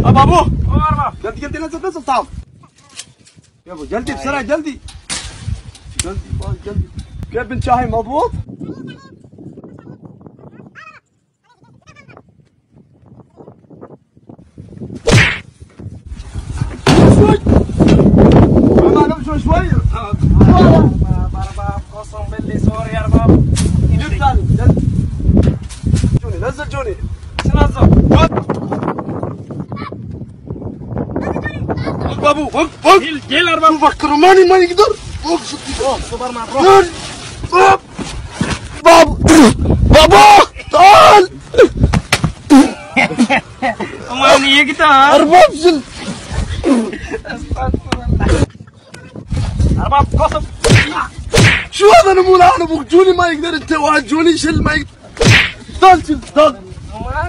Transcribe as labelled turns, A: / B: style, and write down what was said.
A: ابو جلدي جلدي نزل نزل تعال يا ابو جلدي بسرعه جلدي جلدي جلدي. كيف بنت شاهي مضبوط؟ شوي ما نمشي شوي.
B: ارباب قسم بالله سوري يا ارباب.
A: جيب ثاني جلدي. جوني نزل جوني.
B: تنزل
A: بابو فوق
B: جيل ارباب.
A: شوف روماني ما يقدر فوق
B: سوبر مان روح.
A: بابو بابا تعال
B: ما يقدر.
A: ارباب شل
B: ارباب قسم.
A: شو هذا نمو انا ابوك جوني ما يقدر انت واحد جوني شل ما يقدر. تعال شل تعال